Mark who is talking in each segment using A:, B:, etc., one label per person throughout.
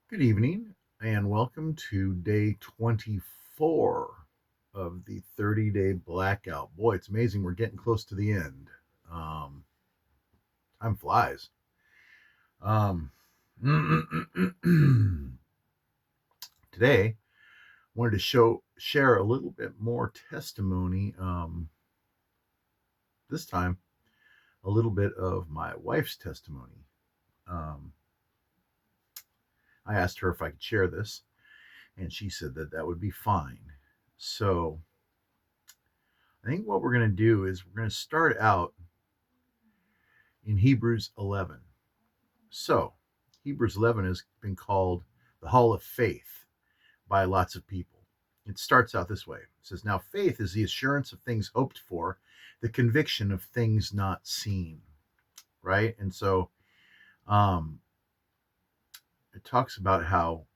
A: Good evening, and welcome to day 24 of the 30-day blackout. Boy, it's amazing we're getting close to the end. Um, Time flies. Um, Today, I wanted to share a little bit more testimony. This time, a little bit of my wife's testimony. Um, I asked her if I could share this, and she said that that would be fine. So, I think what we're going to do is we're going to start out in Hebrews 11. So, Hebrews 11 has been called the Hall of Faith by lots of people. It starts out this way. It says, "Now faith is the assurance of things hoped for, the conviction of things not seen." Right? And so um, it talks about how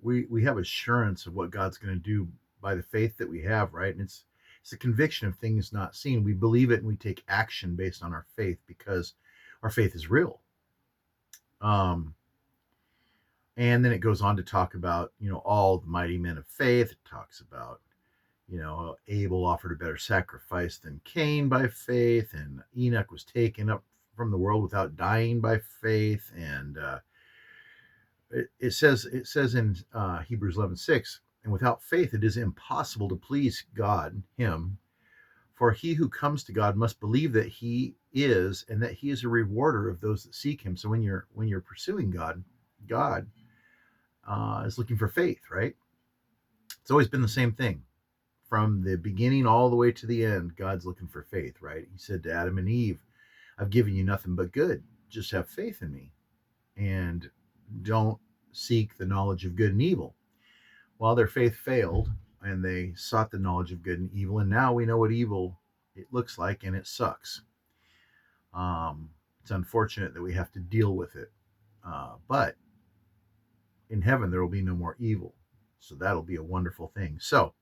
A: we have assurance of what God's going to do by the faith that we have, right? And it's a conviction of things not seen. We believe it and we take action based on our faith because our faith is real. Um, and then it goes on to talk about all the mighty men of faith. It talks about Abel offered a better sacrifice than Cain by faith, and Enoch was taken up from the world without dying by faith. And it says in Hebrews 11:6, and without faith it is impossible to please God him, for he who comes to God must believe that he is, and that he is a rewarder of those that seek him. So when you're pursuing God is looking for faith, right? It's always been the same thing from the beginning all the way to the end. God's looking for faith, right? He said to Adam and Eve, "I've given you nothing but good. Just have faith in me, and don't seek the knowledge of good and evil." Well, their faith failed, and they sought the knowledge of good and evil, and now we know what evil it looks like, and it sucks. It's unfortunate that we have to deal with it, but in heaven there will be no more evil, so that'll be a wonderful thing. So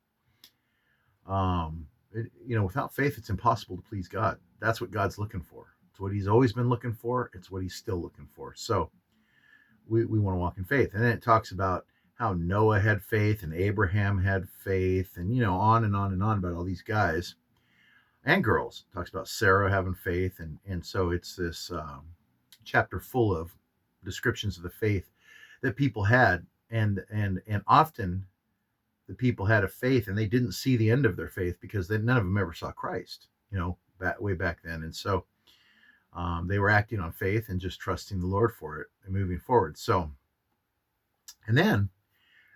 A: without faith it's impossible to please God. That's what God's looking for. It's what he's always been looking for. It's what he's still looking for. So we want to walk in faith. And then it talks about how Noah had faith and Abraham had faith, and on and on and on about all these guys and girls. It talks about Sarah having faith, and so it's this chapter full of descriptions of the faith that people had, and often the people had a faith and they didn't see the end of their faith because none of them ever saw Christ, way back then. And so they were acting on faith and just trusting the Lord for it and moving forward. So, and then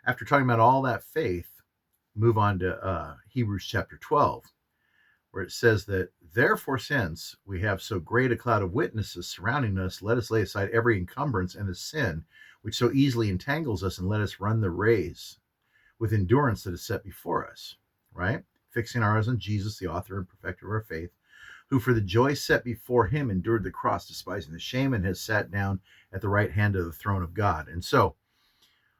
A: after talking about all that faith, move on to Hebrews chapter 12, where it says that, "Therefore, since we have so great a cloud of witnesses surrounding us, let us lay aside every encumbrance and the sin which so easily entangles us, and let us run the race with endurance that is set before us," right? Fixing our eyes on Jesus, the author and perfecter of our faith, who for the joy set before him endured the cross, despising the shame, and has sat down at the right hand of the throne of God. And so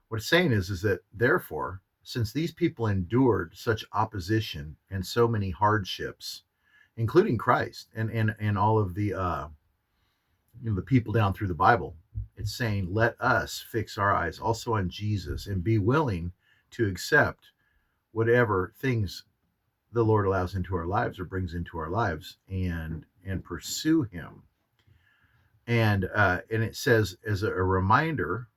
A: what it's saying is that therefore, since these people endured such opposition and so many hardships, including Christ and all of the the people down through the Bible, it's saying, let us fix our eyes also on Jesus and be willing to accept whatever things the Lord allows into our lives or brings into our lives, and pursue him. And it says, as a reminder,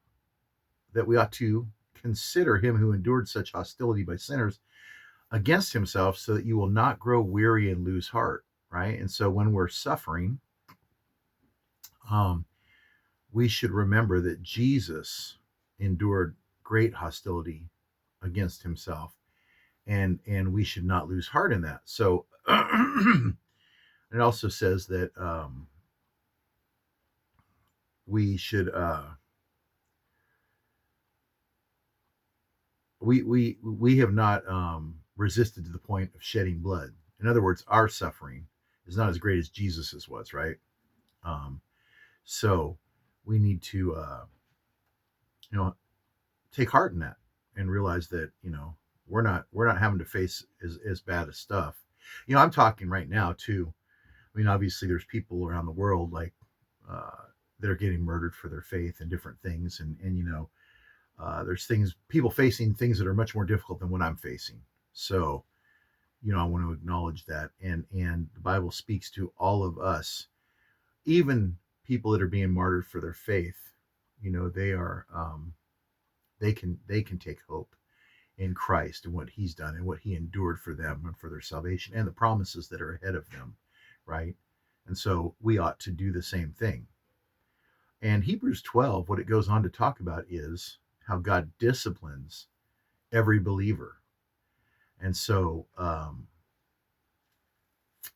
A: that we ought to consider him who endured such hostility by sinners against himself, so that you will not grow weary and lose heart, right? And so when we're suffering, we should remember that Jesus endured great hostility against himself, and we should not lose heart in that. So it also says that we should we have not resisted to the point of shedding blood. In other words, our suffering is not as great as Jesus's was, right? Um, so we need to you know take heart in that and realize that we're not having to face as bad as stuff. I'm talking right now too. I mean, obviously there's people around the world like uh, that are getting murdered for their faith and different things, and There's people facing things that are much more difficult than what I'm facing. So, I want to acknowledge that. And the Bible speaks to all of us, even people that are being martyred for their faith. They are, they can take hope in Christ and what he's done and what he endured for them and for their salvation and the promises that are ahead of them, right? And so we ought to do the same thing. And Hebrews 12, what it goes on to talk about is how God disciplines every believer. And so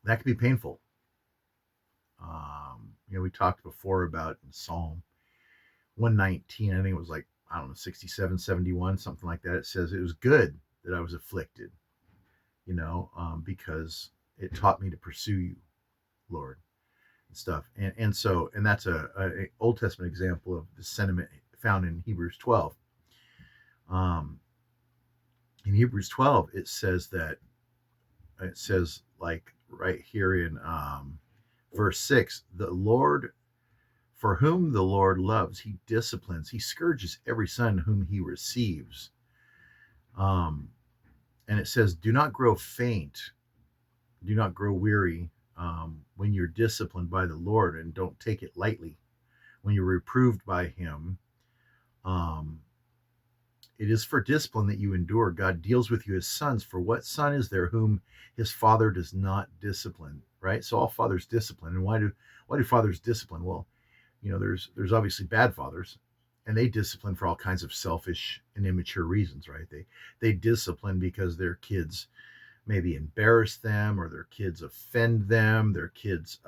A: that can be painful. We talked before about in Psalm 119, I think it was like, I don't know, 67, 71, something like that. It says, it was good that I was afflicted, because it taught me to pursue you, Lord, and stuff. And that's a Old Testament example of the sentiment found in Hebrews 12. In Hebrews 12, it says like right here in verse 6, the Lord, for whom the Lord loves, he disciplines, he scourges every son whom he receives. And it says, do not grow faint, do not grow weary when you're disciplined by the Lord, and don't take it lightly when you're reproved by him. It is for discipline that you endure. God deals with you as sons. For what son is there whom his father does not discipline? Right. So all fathers discipline. And why do fathers discipline? Well, there's obviously bad fathers, and they discipline for all kinds of selfish and immature reasons, right? They discipline because their kids maybe embarrass them, or their kids offend them, their kids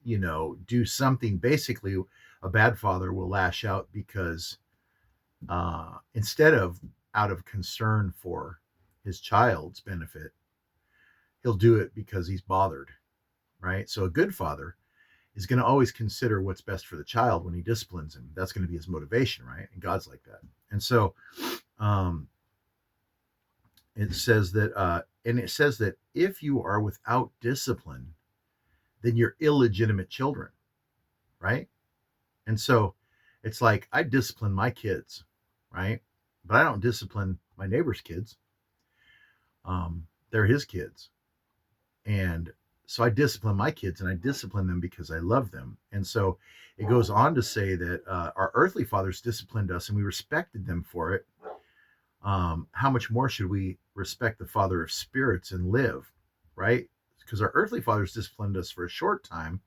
A: do something. Basically, a bad father will lash out because instead of out of concern for his child's benefit, he'll do it because he's bothered, right? So a good father is going to always consider what's best for the child when he disciplines him. That's going to be his motivation, right? And God's like that. And so it says that if you are without discipline, then you're illegitimate children, right? And so it's like, I discipline my kids, right? But I don't discipline my neighbor's kids. They're his kids. And so I discipline my kids, and I discipline them because I love them. And so it goes on to say that our earthly fathers disciplined us and we respected them for it. How much more should we respect the Father of spirits and live, right? Because our earthly fathers disciplined us for a short time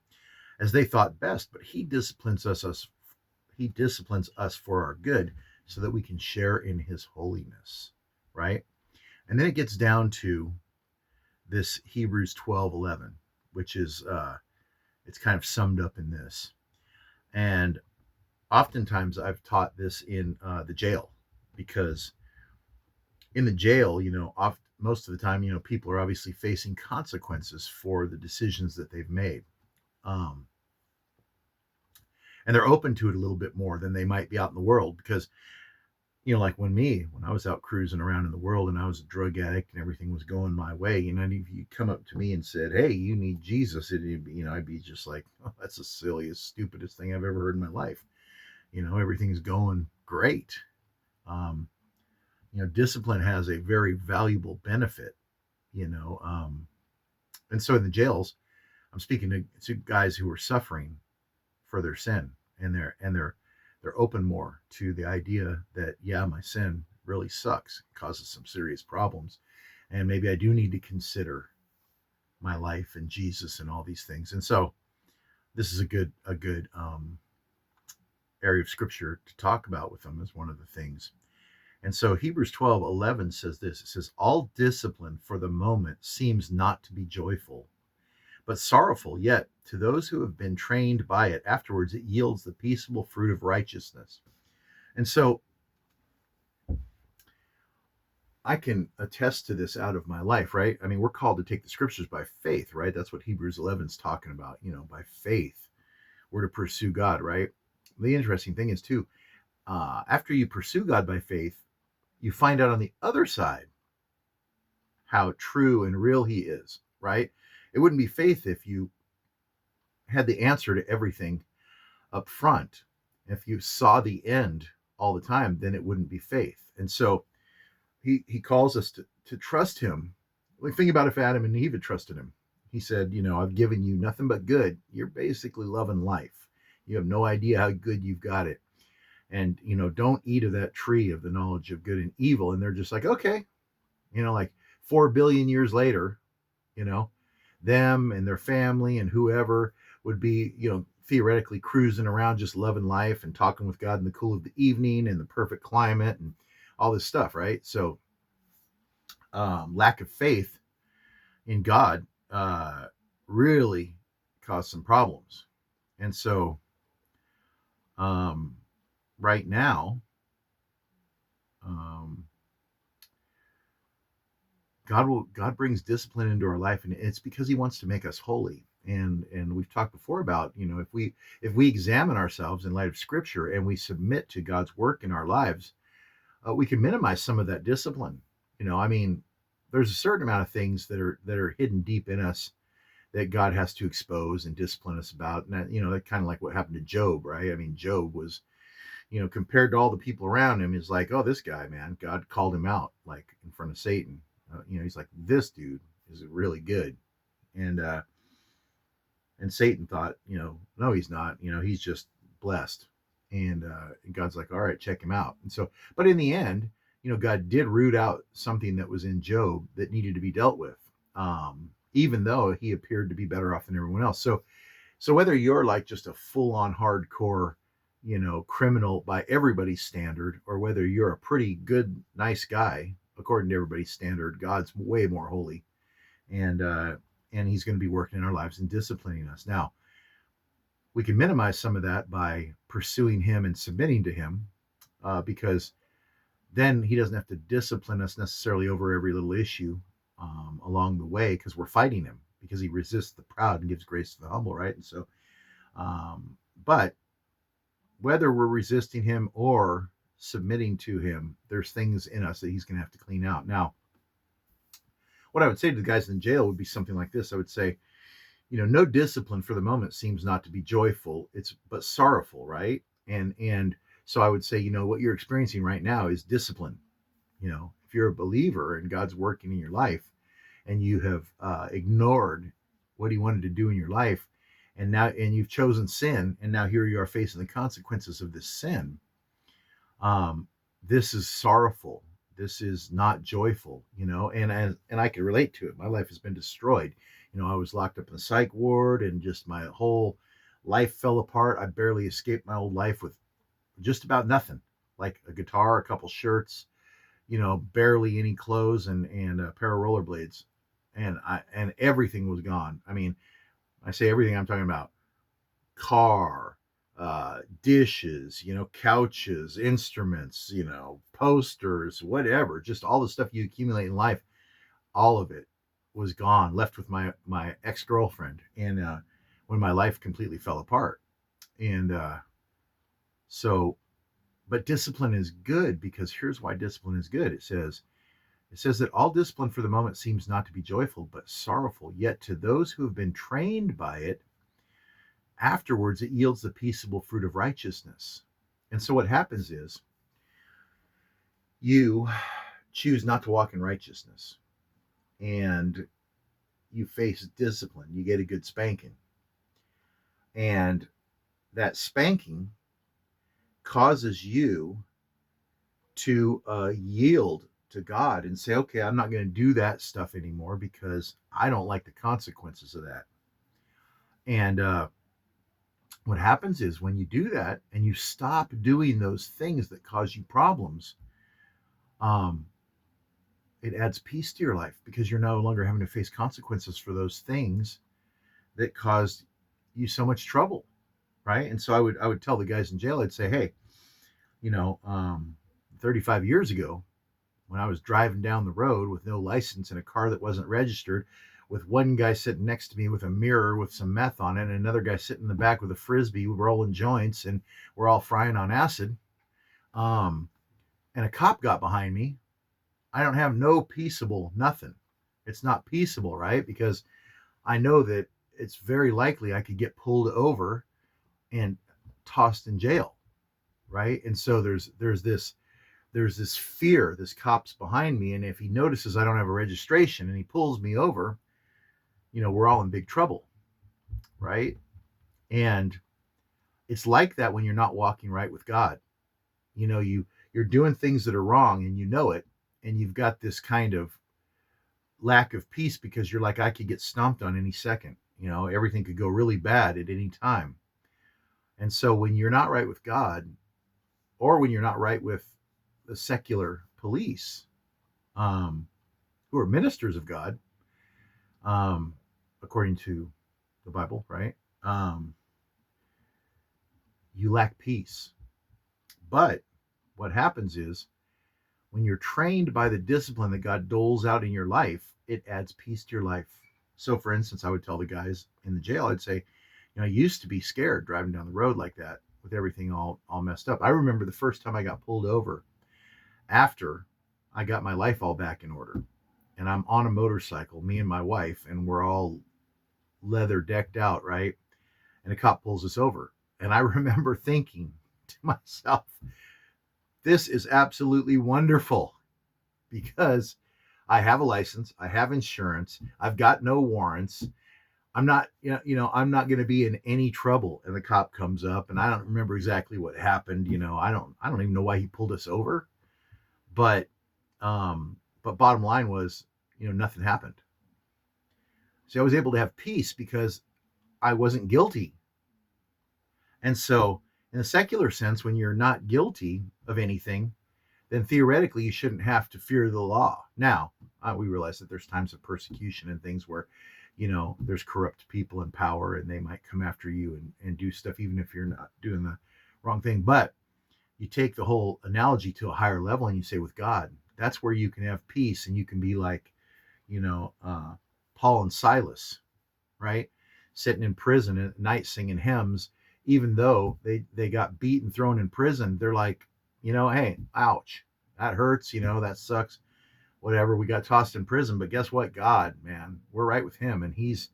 A: as they thought best, but he disciplines us for our good, so that we can share in his holiness, right? And then it gets down to this Hebrews 12:11, which is it's kind of summed up in this. And oftentimes I've taught this in the jail, because in the jail, most of the time, people are obviously facing consequences for the decisions that they've made. And they're open to it a little bit more than they might be out in the world, because like when I was out cruising around in the world and I was a drug addict and everything was going my way, and if you come up to me and said, hey, you need Jesus, I'd be just like, oh, that's the silliest, stupidest thing I've ever heard in my life. Everything's going great. Discipline has a very valuable benefit, and so in the jails, I'm speaking to guys who are suffering for their sin, and they're open more to the idea that, yeah, my sin really sucks, it causes some serious problems, and maybe I do need to consider my life and Jesus and all these things. And so this is a good area of scripture to talk about with them, as one of the things. And so Hebrews 12:11 says this. It says, all discipline for the moment seems not to be joyful, but sorrowful, yet to those who have been trained by it, afterwards it yields the peaceable fruit of righteousness. And so I can attest to this out of my life, right? I mean, we're called to take the scriptures by faith, right? That's what Hebrews 11 is talking about. By faith, we're to pursue God, right? The interesting thing is too, after you pursue God by faith, you find out on the other side how true and real he is, right? It wouldn't be faith if you had the answer to everything up front, if you saw the end all the time, then it wouldn't be faith. And so he calls us to trust him. Like, think about if Adam and Eve had trusted him. He said, I've given you nothing but good. You're basically loving life. You have no idea how good you've got it. And, don't eat of that tree of the knowledge of good and evil. And they're just like, okay, like 4 billion years later, them and their family and whoever would be, theoretically cruising around just loving life and talking with God in the cool of the evening and the perfect climate and all this stuff, right? So lack of faith in God really caused some problems. And so right now, God brings discipline into our life, and it's because he wants to make us holy. And we've talked before about, if we examine ourselves in light of scripture and we submit to God's work in our lives, we can minimize some of that discipline. I mean, there's a certain amount of things that are hidden deep in us that God has to expose and discipline us about. And that, that kind of like what happened to Job, right? I mean, Job was, compared to all the people around him, is like, oh, this guy, man, God called him out like in front of Satan. He's like, this dude is really good. And Satan thought, no, he's not, he's just blessed. And God's like, all right, check him out. And so, but in the end, God did root out something that was in Job that needed to be dealt with, even though he appeared to be better off than everyone else. So whether you're like just a full-on hardcore, criminal by everybody's standard, or whether you're a pretty good, nice guy according to everybody's standard, God's way more holy, and he's going to be working in our lives and disciplining us. Now, we can minimize some of that by pursuing him and submitting to him, because then he doesn't have to discipline us necessarily over every little issue along the way, because we're fighting him, because he resists the proud and gives grace to the humble, right? And so, but whether we're resisting him or submitting to him, there's things in us that he's going to have to clean out. Now, what I would say to the guys in jail would be something like this. I would say, no discipline for the moment seems not to be joyful, but sorrowful, right? And so I would say, what you're experiencing right now is discipline. If you're a believer and God's working in your life, and you have ignored what he wanted to do in your life, and you've chosen sin, and now here you are facing the consequences of this sin. This is sorrowful. This is not joyful, and I can relate to it. My life has been destroyed. I was locked up in the psych ward, and just my whole life fell apart. I barely escaped my old life with just about nothing, like a guitar, a couple shirts, barely any clothes, and a pair of rollerblades, and everything was gone. I mean, I say everything, I'm talking about car, dishes, couches, instruments, posters, whatever, just all the stuff you accumulate in life, all of it was gone, left with my ex-girlfriend, and when my life completely fell apart. And but discipline is good, because here's why discipline is good. It says that all discipline for the moment seems not to be joyful, but sorrowful. Yet to those who have been trained by it, afterwards it yields the peaceable fruit of righteousness. And so what happens is you choose not to walk in righteousness, and you face discipline. You get a good spanking. And that spanking causes you to yield to God and say, okay, I'm not going to do that stuff anymore, because I don't like the consequences of that. And what happens is, when you do that and you stop doing those things that cause you problems, it adds peace to your life, because you're no longer having to face consequences for those things that caused you so much trouble, right? And so I would tell the guys in jail, I'd say, hey, 35 years ago, when I was driving down the road with no license in a car that wasn't registered, with one guy sitting next to me with a mirror with some meth on it, and another guy sitting in the back with a Frisbee rolling joints, and we're all frying on acid, and a cop got behind me, I don't have no peaceable nothing. It's not peaceable, right? Because I know that it's very likely I could get pulled over and tossed in jail, right? And so there's this fear, this cop's behind me, and if he notices I don't have a registration and he pulls me over, we're all in big trouble, right? And it's like that when you're not walking right with God. You're doing things that are wrong and you know it, and you've got this kind of lack of peace because you're like, I could get stomped on any second. Everything could go really bad at any time. And so when you're not right with God, or when you're not right with the secular police, um, who are ministers of God, um, according to the Bible, right? Um, you lack peace. But what happens is when you're trained by the discipline that God doles out in your life, it adds peace to your life. So, for instance, I would tell the guys in the jail, I'd say, I used to be scared driving down the road like that with everything all messed up. I remember the first time I got pulled over after I got my life all back in order. And I'm on a motorcycle, me and my wife, and we're all leather decked out, right? And a cop pulls us over. And I remember thinking to myself, this is absolutely wonderful because I have a license, I have insurance, I've got no warrants. I'm not, I'm not going to be in any trouble. And the cop comes up, and I don't remember exactly what happened. I don't even know why he pulled us over. But bottom line was, nothing happened. So I was able to have peace because I wasn't guilty. And so, in a secular sense, when you're not guilty of anything, then theoretically you shouldn't have to fear the law. Now, we realize that there's times of persecution and things where, there's corrupt people in power and they might come after you and do stuff even if you're not doing the wrong thing. But you take the whole analogy to a higher level and you say, with God, that's where you can have peace and you can be like, Paul and Silas, right? Sitting in prison at night singing hymns, even though they got beat and thrown in prison. They're like, hey, ouch, that hurts, that sucks, whatever. We got tossed in prison, but guess what? God, man, we're right with him, and he's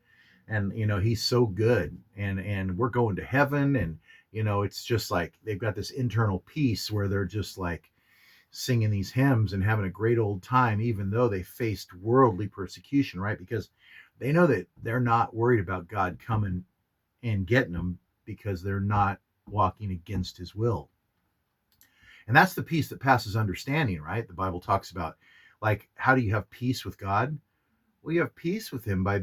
A: so good, and we're going to heaven. And it's just like they've got this internal peace where they're just like singing these hymns and having a great old time, even though they faced worldly persecution, right? Because they know that they're not worried about God coming and getting them because they're not walking against his will. And that's the peace that passes understanding, right? The Bible talks about, like, how do you have peace with God? Well, you have peace with him by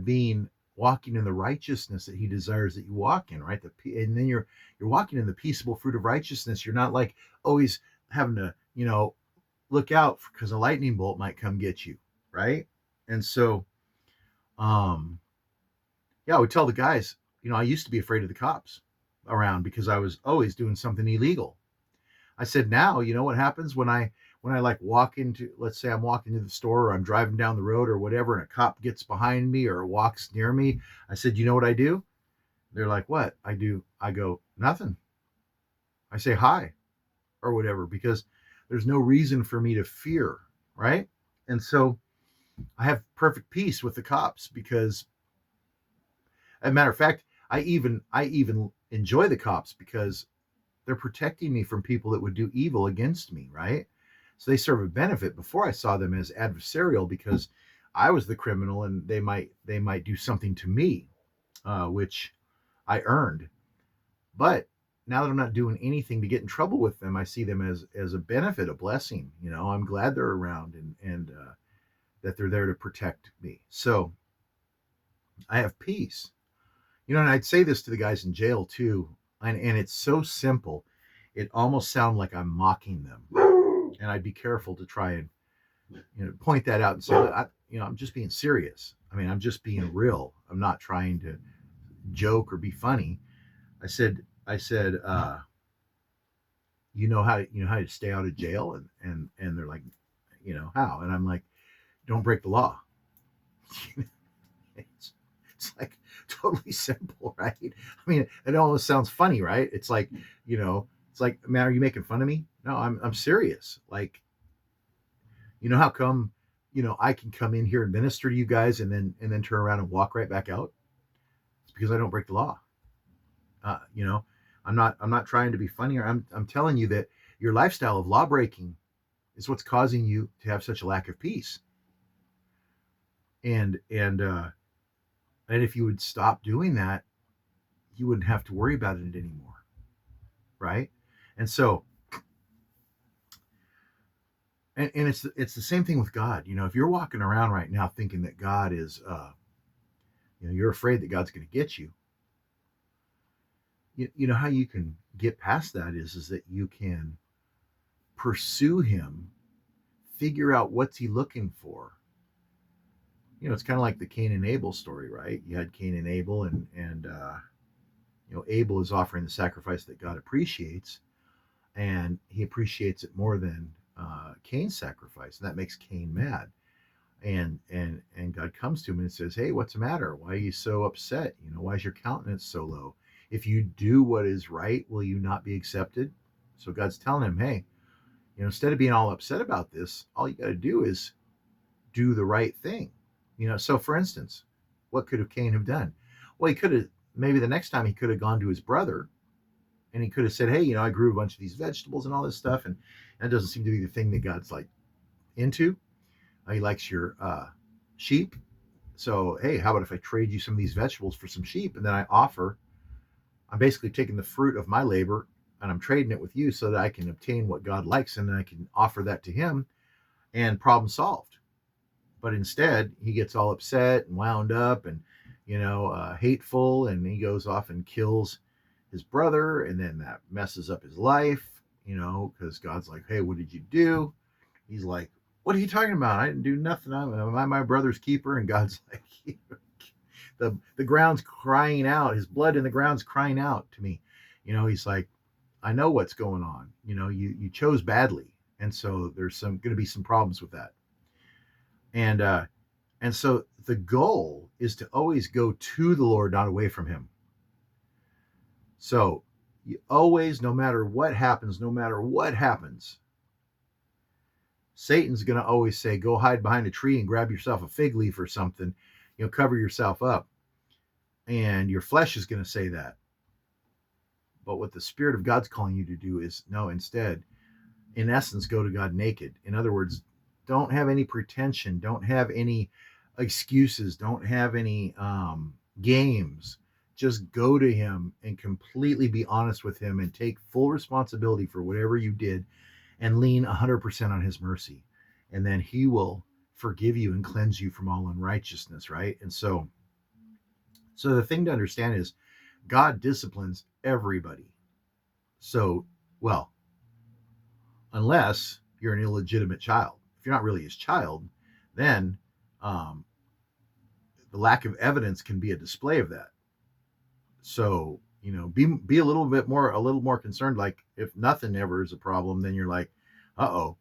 A: walking in the righteousness that he desires that you walk in, right? And then you're walking in the peaceable fruit of righteousness. You're not like always having to, look out because a lightning bolt might come get you, right? And so, yeah, I would tell the guys, I used to be afraid of the cops around because I was always doing something illegal. I said, now, what happens when I like walk into, let's say I'm walking to the store or I'm driving down the road or whatever, and a cop gets behind me or walks near me. I said, you know what I do? They're like, what? I do. I go, nothing. I say hi or whatever, because there's no reason for me to fear, right? And so I have perfect peace with the cops because, as a matter of fact, I even enjoy the cops because they're protecting me from people that would do evil against me, right? So they serve a benefit. Before, I saw them as adversarial because I was the criminal and they might do something to me, which I earned. But now that I'm not doing anything to get in trouble with them, I see them as a benefit, a blessing. I'm glad they're around and that they're there to protect me. So I have peace. And I'd say this to the guys in jail too, and it's so simple, it almost sounds like I'm mocking them. And I'd be careful to try and point that out and say, I'm just being serious. I mean, I'm just being real. I'm not trying to joke or be funny. I said, you know how to stay out of jail, and they're like, how? And I'm like, don't break the law. it's like totally simple, right? I mean, it almost sounds funny, right? It's like, it's like, man, are you making fun of me? No, I'm serious. Like, how come, I can come in here and minister to you guys and then turn around and walk right back out? It's because I don't break the law. I'm not trying to be funny. I'm telling you that your lifestyle of law breaking is what's causing you to have such a lack of peace. And if you would stop doing that, you wouldn't have to worry about it anymore, right? And so, and it's the same thing with God. If you're walking around right now thinking that God is, you're afraid that God's going to get you. You know how you can get past that is that you can pursue Him, figure out what's He looking for. It's kind of like the Cain and Abel story, right? You had Cain and Abel, and Abel is offering the sacrifice that God appreciates, and He appreciates it more than Cain's sacrifice, and that makes Cain mad. And God comes to him and says, "Hey, what's the matter? Why are you so upset? Why is your countenance so low? If you do what is right, will you not be accepted?" So God's telling him, "Hey, instead of being all upset about this, all you got to do is do the right thing." So for instance, what could have Cain have done? Well, he could have, maybe the next time he could have gone to his brother and he could have said, "Hey, I grew a bunch of these vegetables and all this stuff, and that doesn't seem to be the thing that God's like into. He likes your sheep. So, hey, how about if I trade you some of these vegetables for some sheep? And then I'm basically taking the fruit of my labor and I'm trading it with you so that I can obtain what God likes, and then I can offer that to Him, and problem solved." But instead, he gets all upset and wound up and, hateful, and he goes off and kills his brother. And then that messes up his life, because God's like, "Hey, what did you do?" He's like, "What are you talking about? I didn't do nothing. I'm my brother's keeper." And God's like, the ground's crying out. His blood in the ground's crying out to me. He's like, "I know what's going on. You chose badly. And so there's going to be some problems with that." And so the goal is to always go to the Lord, not away from Him. So you always, no matter what happens, Satan's going to always say, "Go hide behind a tree and grab yourself a fig leaf or something, cover yourself up." And your flesh is going to say that. But what the Spirit of God's calling you to do is, no, instead, in essence, go to God naked. In other words, don't have any pretension, don't have any excuses, don't have any games. Just go to Him and completely be honest with Him and take full responsibility for whatever you did, and lean 100% on His mercy. And then He will forgive you and cleanse you from all unrighteousness, right? And so the thing to understand is God disciplines everybody. So, well, unless you're an illegitimate child. If you're not really His child, then the lack of evidence can be a display of that. So, be a little more concerned. Like, if nothing ever is a problem, then you're like, "Uh-oh,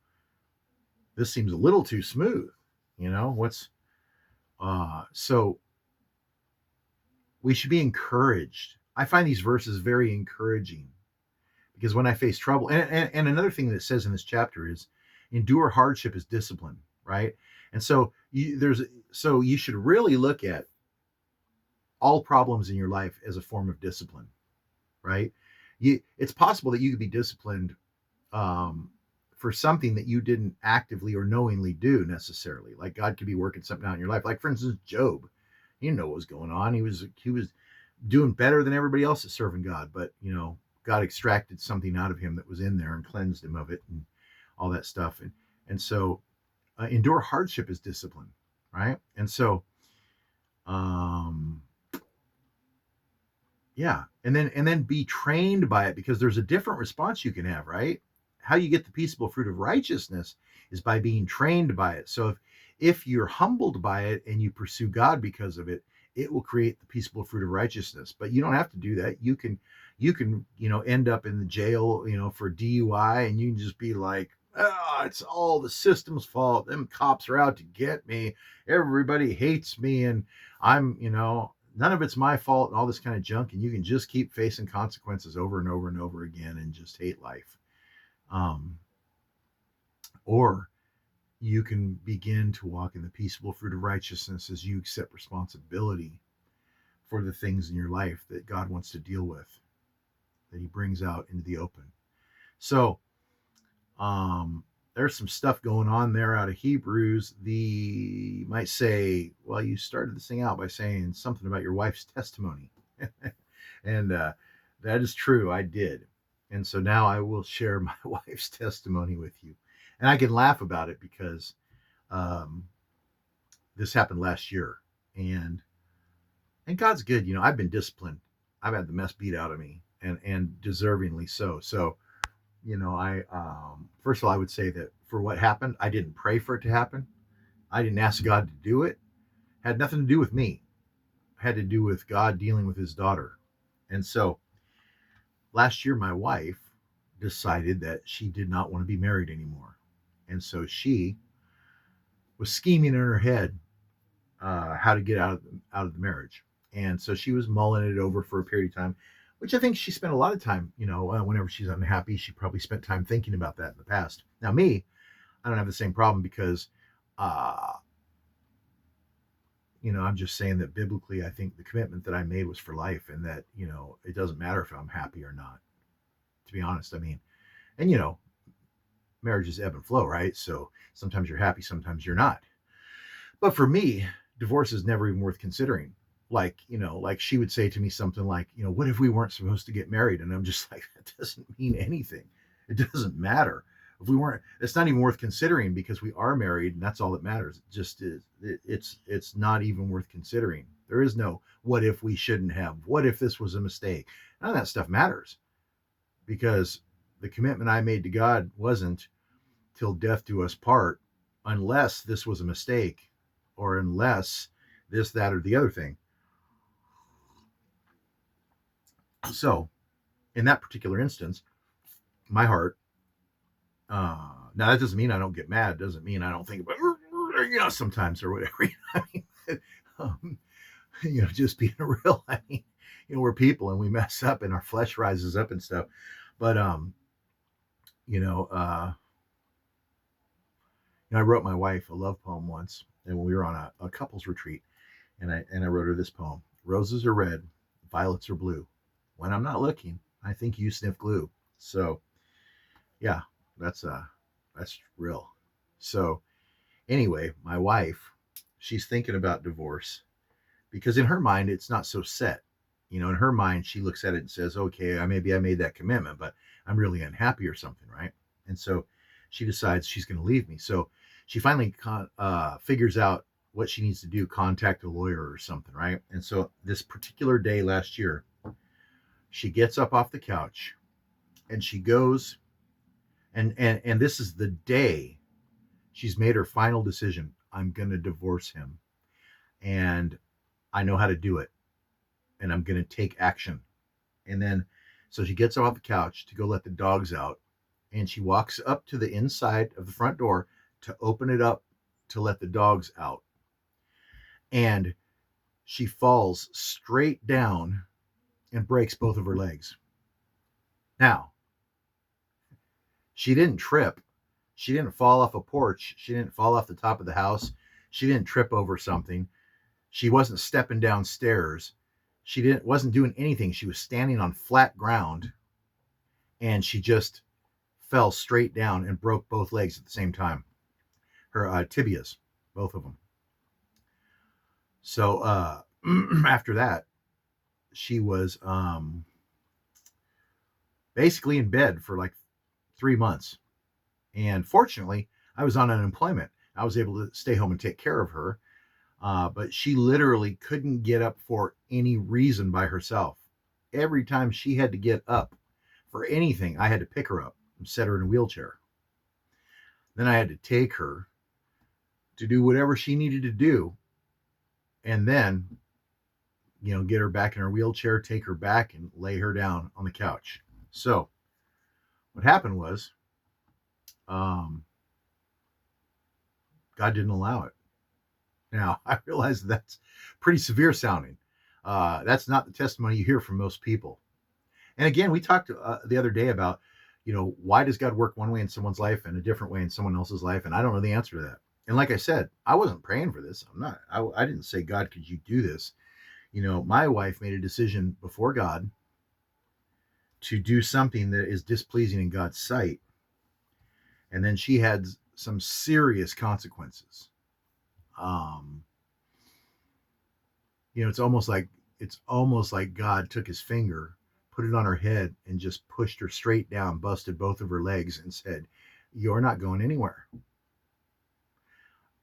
A: this seems a little too smooth." So we should be encouraged. I find these verses very encouraging, because when I face trouble, and another thing that it says in this chapter is, endure hardship as discipline, right? And so you should really look at all problems in your life as a form of discipline, right? It's possible that you could be disciplined for something that you didn't actively or knowingly do necessarily. Like, God could be working something out in your life. Like, for instance, Job, he didn't know what was going on. He was doing better than everybody else at serving God, but God extracted something out of him that was in there and cleansed him of it and all that stuff. And so endure hardship as discipline, right? And so yeah, and then be trained by it, because there's a different response you can have, right? How you get the peaceable fruit of righteousness is by being trained by it. So if you're humbled by it and you pursue God because of it, it will create the peaceable fruit of righteousness. But you don't have to do that. You can end up in the jail, for DUI, and you can just be like, "Oh, it's all the system's fault. Them cops are out to get me. Everybody hates me, and I'm, none of it's my fault," and all this kind of junk. And you can just keep facing consequences over and over and over again and just hate life. Or you can begin to walk in the peaceable fruit of righteousness as you accept responsibility for the things in your life that God wants to deal with. that he brings out into the open. So there's some stuff going on there out of Hebrews. The might say, well, you started this thing out by saying something about your wife's testimony. And that is true. I did. And so now I will share my wife's testimony with you. And I can laugh about it because um, this happened last year. And God's good. I've been disciplined. I've had the mess beat out of me, and deservingly so. So, I first of all, I would say that for what happened, I didn't pray for it to happen. I didn't ask God to do it. It had nothing to do with me. It had to do with God dealing with his daughter. And so last year, my wife decided that she did not want to be married anymore. And so she was scheming in her head how to get out of the marriage. And so she was mulling it over for a period of time, which I think she spent a lot of time, whenever she's unhappy, she probably spent time thinking about that in the past. Now, me, I don't have the same problem because, uh, I'm just saying that biblically, I think the commitment that I made was for life, and that, it doesn't matter if I'm happy or not, to be honest. I mean, and, marriages ebb and flow, right? So sometimes you're happy, sometimes you're not. But for me, divorce is never even worth considering. Like she would say to me something like, what if we weren't supposed to get married? And I'm just like, that doesn't mean anything. It doesn't matter. If we weren't, it's not even worth considering because we are married and that's all that matters. It just is. It's not even worth considering. There is no, what if we shouldn't have? What if this was a mistake? None of that stuff matters because the commitment I made to God wasn't till death do us part, unless this was a mistake or unless this, that, or the other thing. So in that particular instance, my heart, now that doesn't mean I don't get mad. It doesn't mean I don't think about, sometimes or whatever. I mean, um, just being real. I mean, we're people and we mess up and our flesh rises up and stuff. But, I wrote my wife a love poem once, and when we were on a couples retreat, and I wrote her this poem: roses are red, violets are blue. When I'm not looking, I think you sniff glue. So, yeah, that's real. So, anyway, my wife, she's thinking about divorce because in her mind it's not so set. In her mind she looks at it and says, okay, maybe I made that commitment, but I'm really unhappy or something, right? And so she decides she's going to leave me. So she finally figures out what she needs to do, contact a lawyer or something, right? And so this particular day last year, she gets up off the couch and she goes, and this is the day she's made her final decision. I'm going to divorce him, and I know how to do it, and I'm going to take action. And then, so she gets off the couch to go let the dogs out, and she walks up to the inside of the front door to open it up to let the dogs out. And she falls straight down and breaks both of her legs. Now, she didn't trip. She didn't fall off a porch. She didn't fall off the top of the house. She didn't trip over something. She wasn't stepping downstairs. She wasn't doing anything. She was standing on flat ground, and she just fell straight down and broke both legs at the same time. Her tibias, both of them. So after that, she was basically in bed for like 3 months. And fortunately, I was on unemployment. I was able to stay home and take care of her. But she literally couldn't get up for any reason by herself. Every time she had to get up for anything, I had to pick her up and set her in a wheelchair. Then I had to take her to do whatever she needed to do. And then, get her back in her wheelchair, take her back and lay her down on the couch. So what happened was, God didn't allow it. Now, I realize that's pretty severe sounding. That's not the testimony you hear from most people. And again, we talked the other day about, why does God work one way in someone's life and a different way in someone else's life? And I don't know the answer to that. And like I said, I wasn't praying for this. I didn't say, God, could you do this? My wife made a decision before God to do something that is displeasing in God's sight. And then she had some serious consequences. Um, it's almost like God took his finger, put it on her head, and just pushed her straight down, busted both of her legs, and said, "You're not going anywhere."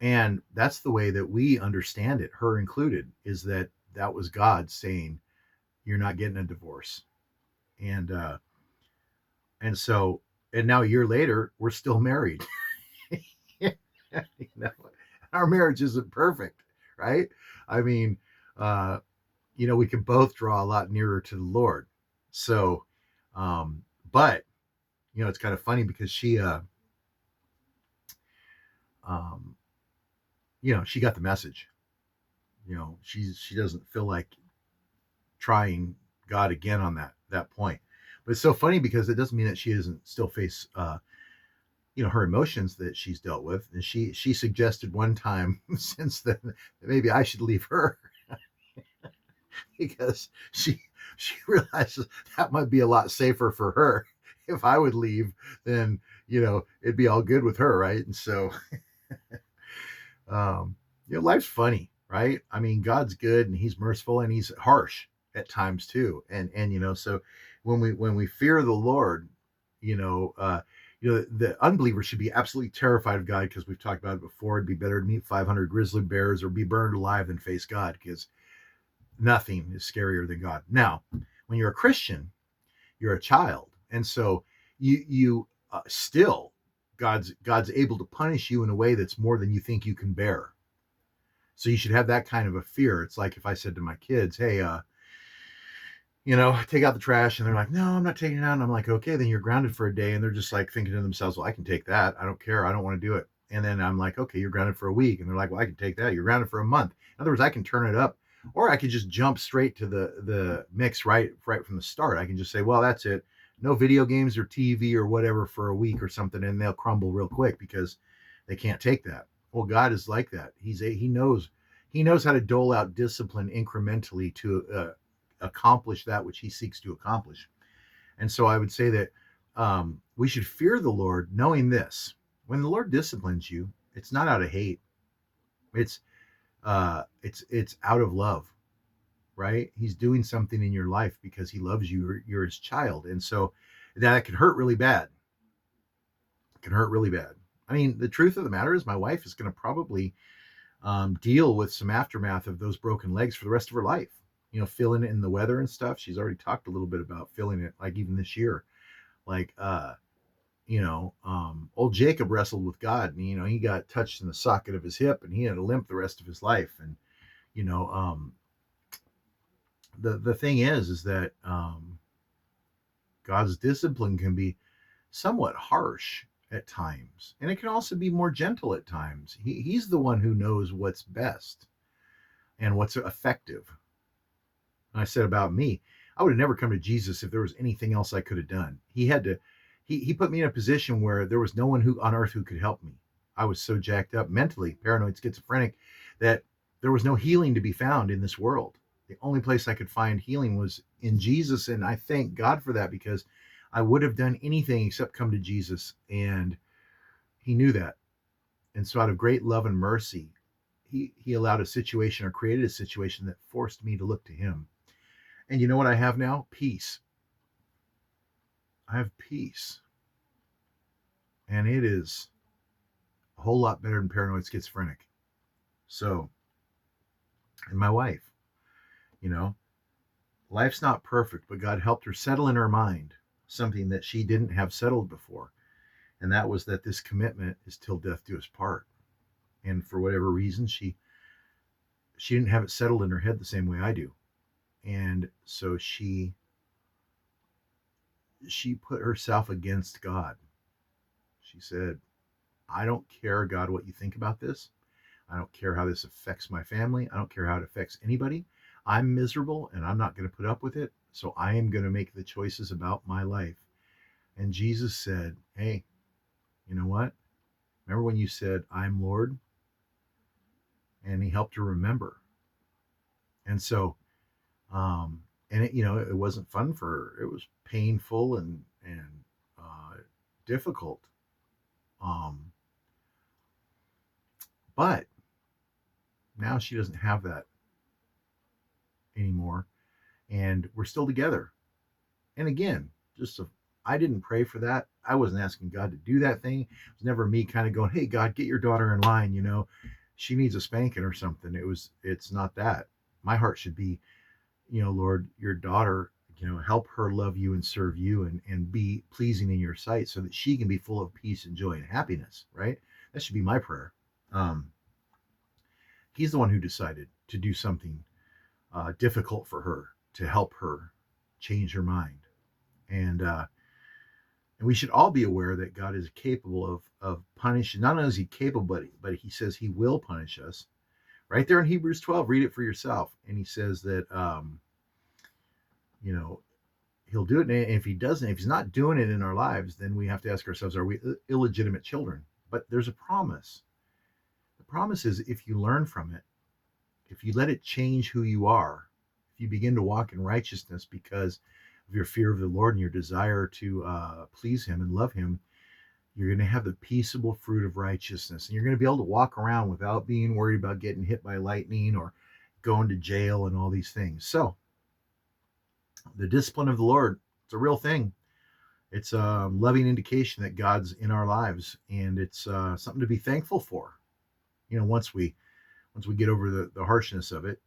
A: And that's the way that we understand it, her included, is that that was God saying, "You're not getting a divorce." And and so, and now a year later, we're still married. you know, our marriage isn't perfect, right? I mean, uh, we can both draw a lot nearer to the Lord. So, um, but it's kind of funny because um, she got the message. She doesn't feel like trying God again on that point. But it's so funny because it doesn't mean that she doesn't still face her emotions that she's dealt with. And she suggested one time since then that maybe I should leave her because she realizes that might be a lot safer for her. If I would leave, then it'd be all good with her, right? And so um life's funny, right? I mean, God's good and he's merciful and he's harsh at times too. And so when we fear the Lord, the unbeliever should be absolutely terrified of God, because we've talked about it before. It'd be better to meet 500 grizzly bears or be burned alive than face God, because nothing is scarier than God. Now, when you're a Christian, you're a child, and so you still, God's able to punish you in a way that's more than you think you can bear. So you should have that kind of a fear. It's like if I said to my kids, "Hey, take out the trash," and they're like, "No, I'm not taking it out." And I'm like, "Okay, then you're grounded for a day." And they're just like thinking to themselves, "Well, I can take that. I don't care. I don't want to do it." And then I'm like, "Okay, you're grounded for a week." And they're like, "Well, I can take that. You're grounded for a month." In other words, I can turn it up, or I could just jump straight to the mix right from the start. I can just say, "Well, that's it. No video games or TV or whatever for a week or something," and they'll crumble real quick because they can't take that. Well, God is like that. He knows how to dole out discipline incrementally to accomplish that which he seeks to accomplish. And so I would say that we should fear the Lord, knowing this: when the Lord disciplines you, it's not out of hate. It's out of love, right? He's doing something in your life because he loves you. You're his child, and so that can hurt really bad. It can hurt really bad. I mean, the truth of the matter is, my wife is going to probably deal with some aftermath of those broken legs for the rest of her life. Feeling it in the weather and stuff. She's already talked a little bit about feeling it, like even this year. Like, old Jacob wrestled with God, and he got touched in the socket of his hip, and he had a limp the rest of his life. And you know, the thing is that God's discipline can be somewhat harsh at times, and it can also be more gentle at times. He's the one who knows what's best and what's effective. And I said about me, I would have never come to Jesus if there was anything else I could have done. He put me in a position where there was no one who on earth who could help me. I was so jacked up mentally, paranoid, schizophrenic, that there was no healing to be found in this world. The only place I could find healing was in Jesus. And I thank God for that, because I would have done anything except come to Jesus. And he knew that. And so out of great love and mercy, he allowed a situation, or created a situation, that forced me to look to him. And you know what I have now? Peace. I have peace. And it is a whole lot better than paranoid schizophrenic. So, and my wife, you know, life's not perfect, but God helped her settle in her mind something that she didn't have settled before. And that was that this commitment is till death do us part. And for whatever reason, she didn't have it settled in her head the same way I do. And so she put herself against God. She said, "I don't care, God, what you think about this. I don't care how this affects my family. I don't care how it affects anybody. I'm miserable and I'm not going to put up with it. So I am going to make the choices about my life." And Jesus said, "Hey, you know what? Remember when you said, 'I'm Lord'?" And he helped her remember. And so, and it wasn't fun for her. It was painful and difficult. Um, but now she doesn't have that anymore, and we're still together. And again, just a, I didn't pray for that. I wasn't asking God to do that thing. It was never me kind of going, "Hey God, get your daughter in line." She needs a spanking or something. It's not that. My heart should be, Lord, your daughter, help her love you and serve you and be pleasing in your sight so that she can be full of peace and joy and happiness, right? That should be my prayer. Um, he's the one who decided to do something difficult for her to help her change her mind. And we should all be aware that God is capable of punishing. Not only is He capable, but He says He will punish us. Right there in Hebrews 12, read it for yourself. And He says that you know He'll do it. And if He doesn't, if He's not doing it in our lives, then we have to ask ourselves: are we illegitimate children? But there's a promise. The promise is if you learn from it, if you let it change who you are, if you begin to walk in righteousness because of your fear of the Lord and your desire to please Him and love Him, you're going to have the peaceable fruit of righteousness. And you're going to be able to walk around without being worried about getting hit by lightning or going to jail and all these things. So, the discipline of the Lord, it's a real thing. It's a loving indication that God's in our lives, and it's something to be thankful for. Once we get over the harshness of it,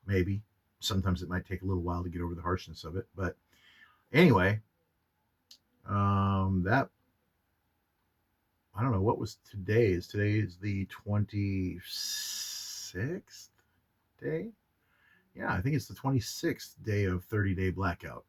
A: maybe sometimes it might take a little while to get over the harshness of it, but anyway, that I don't know what was today. Today is the 26th day. Yeah, I think it's the 26th day of 30-day blackout.